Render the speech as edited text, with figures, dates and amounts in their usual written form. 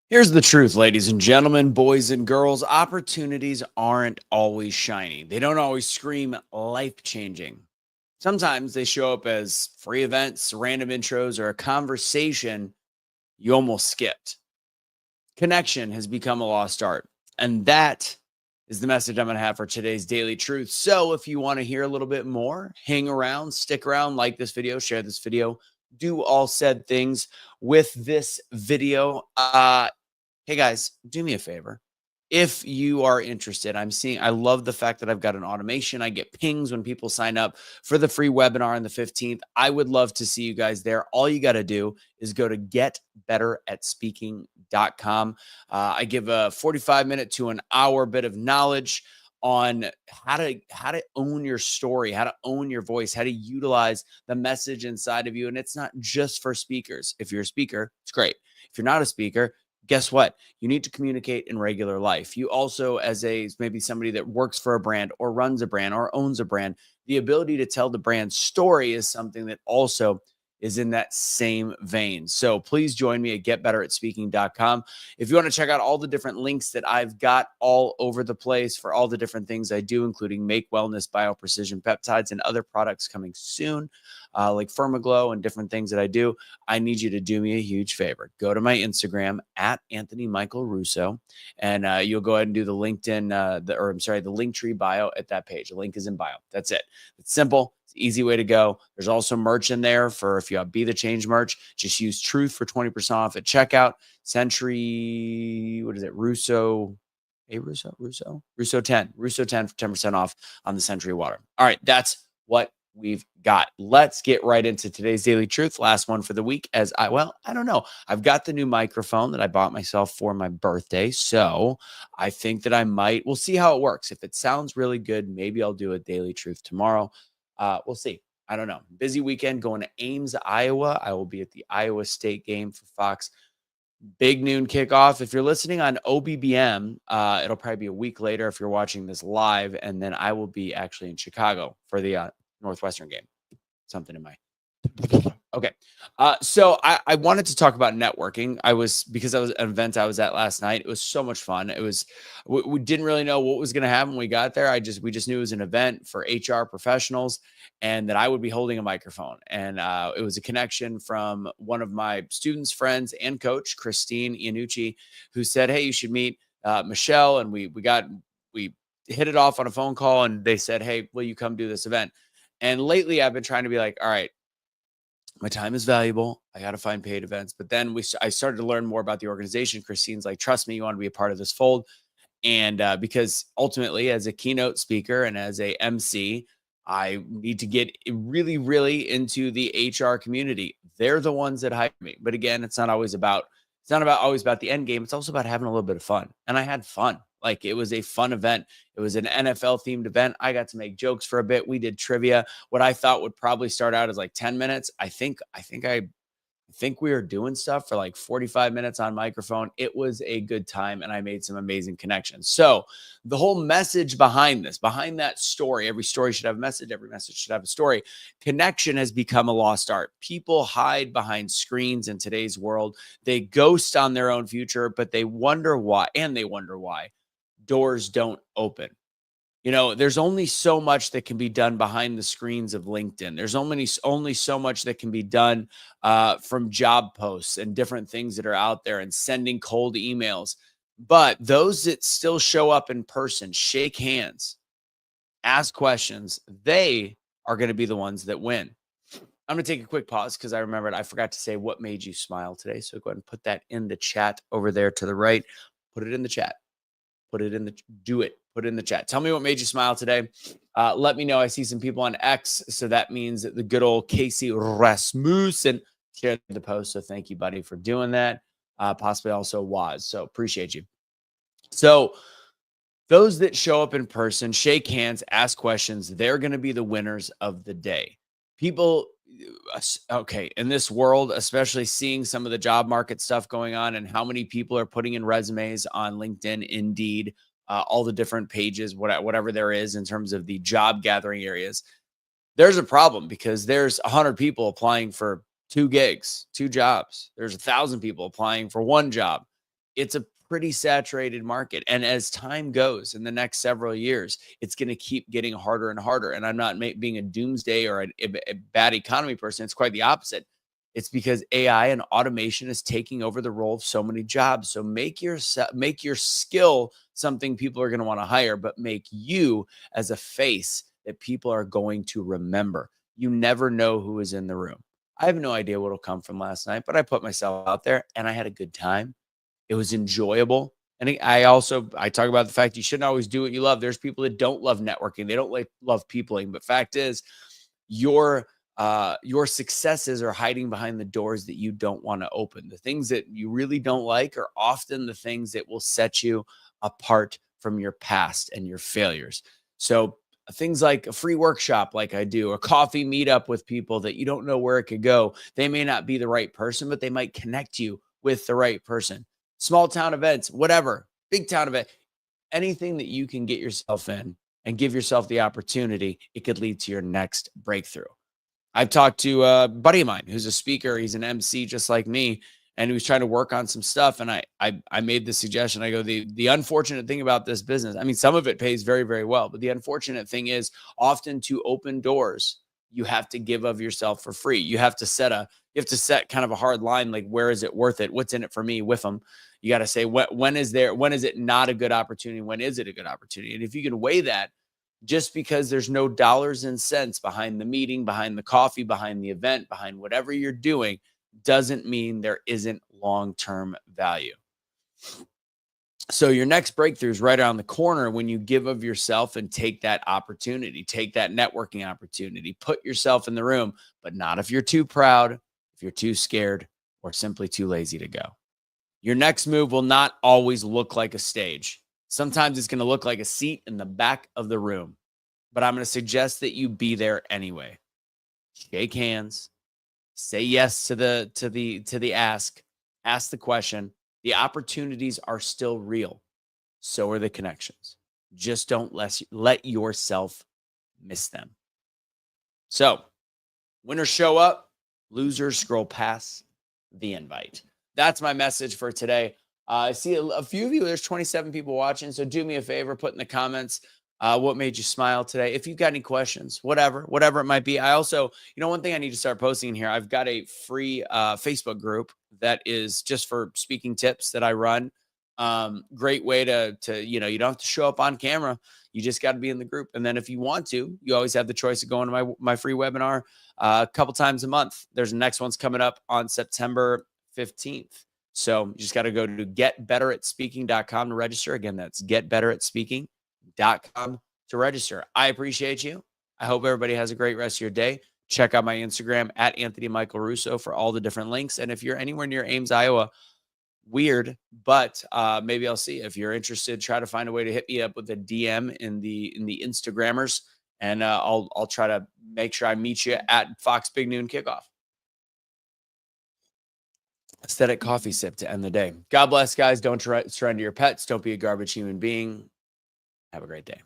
Here's the truth, ladies and gentlemen, boys and girls. Opportunities aren't always shiny. They don't always scream life changing. Sometimes they show up as free events, random intros, or a conversation you almost skipped. Connection has become a lost art. And that is the message I'm going to have for today's Daily Truth. So if you want to hear a little bit more, hang around, stick around, like this video, share this video, do all said things with this video. Hey guys, do me a favor. If you are interested, I love the fact that I've got an automation. I get pings when people sign up for the free webinar on the 15th. I would love to see you guys there. All you got to do is go to getbetteratspeaking.com. I give a 45-minute to an hour bit of knowledge on how to own your story, how to own your voice, how to utilize the message inside of you. And it's not just for speakers. If you're a speaker, it's great. If you're not a speaker, guess what? You need to communicate in regular life. You also, as maybe somebody that works for a brand or runs a brand or owns a brand, the ability to tell the brand story is something that also is in that same vein. So please join me at getbetteratspeaking.com. If you want to check out all the different links that I've got all over the place for all the different things I do, including Make Wellness, BioPrecision Peptides, and other products coming soon, like Firmaglow and different things that I do, I need you to do me a huge favor. Go to my Instagram at Anthony Michael Russo, and you'll go ahead and do the LinkedIn, the Linktree bio at that page. The link is in bio. That's it. It's simple. It's an easy way to go. There's also merch in there for if you have Be the Change merch. Just use Truth for 20% off at checkout. Century, what is it? Russo 10 for 10% off on the Century water. All right, that's what we've got. Let's get right into today's Daily Truth. Last one for the week. I don't know. I've got the new microphone that I bought myself for my birthday. So I think that we'll see how it works. If it sounds really good, maybe I'll do a Daily Truth tomorrow. We'll see. I don't know. Busy weekend going to Ames, Iowa. I will be at the Iowa State game for Fox. Big noon kickoff. If you're listening on OBBM, it'll probably be a week later if you're watching this live. And then I will be actually in Chicago for the Northwestern game. Something in my okay. So I wanted to talk about networking. Because I was at an event I was at last night. It was so much fun. We didn't really know what was going to happen when we got there. We just knew it was an event for HR professionals and that I would be holding a microphone. And it was a connection from one of my students, friends, and coach, Christine Iannucci, who said, "Hey, you should meet Michelle." And we hit it off on a phone call, and they said, "Hey, will you come do this event?" And lately I've been trying to be like, all right, my time is valuable. I got to find paid events. But then I started to learn more about the organization. Christine's like, trust me, you want to be a part of this fold. And because ultimately, as a keynote speaker and as a MC, I need to get really, really into the HR community. They're the ones that hire me. But again, it's not always about the end game. It's also about having a little bit of fun. And I had fun. Like, it was a fun event. It was an NFL themed event. I got to make jokes for a bit. We did trivia. What I thought would probably start out as like 10 minutes. I think we were doing stuff for like 45 minutes on microphone. It was a good time, and I made some amazing connections. So the whole message behind that story, every story should have a message. Every message should have a story. Connection has become a lost art. People hide behind screens in today's world. They ghost on their own future, but they wonder why doors don't open. There's only so much that can be done behind the screens of LinkedIn. There's only so much that can be done from job posts and different things that are out there and sending cold emails. But those that still show up in person, shake hands, ask questions, they are going to be the ones that win. I'm going to take a quick pause because I remembered I forgot to say what made you smile today. So go ahead and put that in the chat over there to the right. Put it in the chat. Put it in the chat. Tell me what made you smile today. Let me know. I see some people on X. So that means the good old Casey Rasmussen shared the post. So thank you, buddy, for doing that. Possibly also Waz. So appreciate you. So those that show up in person, shake hands, ask questions, they're going to be the winners of the day. People, okay, in this world, especially seeing some of the job market stuff going on and how many people are putting in resumes on LinkedIn, Indeed, all the different pages, whatever there is in terms of the job gathering areas, there's a problem because there's 100 people applying for 2 gigs, 2 jobs. There's 1,000 people applying for 1 job. it's a pretty saturated market. And as time goes in the next several years, it's going to keep getting harder and harder. And I'm not being a doomsday or a bad economy person. It's quite the opposite. It's because AI and automation is taking over the role of so many jobs. So make your skill something people are going to want to hire, but make you as a face that people are going to remember. You never know who is in the room. I have no idea what'll come from last night, but I put myself out there and I had a good time. It was enjoyable. And I talk about the fact you shouldn't always do what you love. There's people that don't love networking. They don't like love peopling. But fact is, your your successes are hiding behind the doors that you don't want to open. The things that you really don't like are often the things that will set you apart from your past and your failures. So things like a free workshop like I do, a coffee meetup with people that you don't know where it could go. They may not be the right person, but they might connect you with the right person. Small town events, whatever, big town event, anything that you can get yourself in and give yourself the opportunity, it could lead to your next breakthrough. I've talked to a buddy of mine who's a speaker. He's an MC just like me, and he was trying to work on some stuff. And I made the suggestion. I go, the unfortunate thing about this business, I mean, some of it pays very, very well, but the unfortunate thing is often to open doors, you have to give of yourself for free. You have to set kind of a hard line, like where is it worth it? What's in it for me with them? You got to say when is it not a good opportunity? When is it a good opportunity? And if you can weigh that, just because there's no dollars and cents behind the meeting, behind the coffee, behind the event, behind whatever you're doing, doesn't mean there isn't long-term value. So your next breakthrough is right around the corner when you give of yourself and take that opportunity, take that networking opportunity, put yourself in the room, but not if you're too proud, if you're too scared, or simply too lazy to go. Your next move will not always look like a stage. Sometimes it's going to look like a seat in the back of the room, but I'm going to suggest that you be there anyway. Shake hands, say yes to the ask the question. The opportunities are still real. So are the connections. Just don't let yourself miss them. So, winners show up, losers scroll past the invite. That's my message for today. I see a few of you. There's 27 people watching. So do me a favor, put in the comments what made you smile today. If you've got any questions, whatever it might be. I also, one thing I need to start posting in here. I've got a free Facebook group that is just for speaking tips that I run. Great way to you don't have to show up on camera. You just got to be in the group. And then if you want to, you always have the choice of going to my free webinar a couple times a month. There's the next one's coming up on September 15th. So you just got to go to getbetteratspeaking.com to register. Again, that's getbetteratspeaking.com to register. I appreciate you. I hope everybody has a great rest of your day. Check out my Instagram at Anthony Michael Russo for all the different links. And if you're anywhere near Ames, Iowa, weird, but maybe I'll see. If you're interested, try to find a way to hit me up with a DM in the Instagrammers, and I'll try to make sure I meet you at Fox Big Noon Kickoff. Aesthetic coffee sip to end the day. God bless, guys. Don't surrender your pets. Don't be a garbage human being. Have a great day.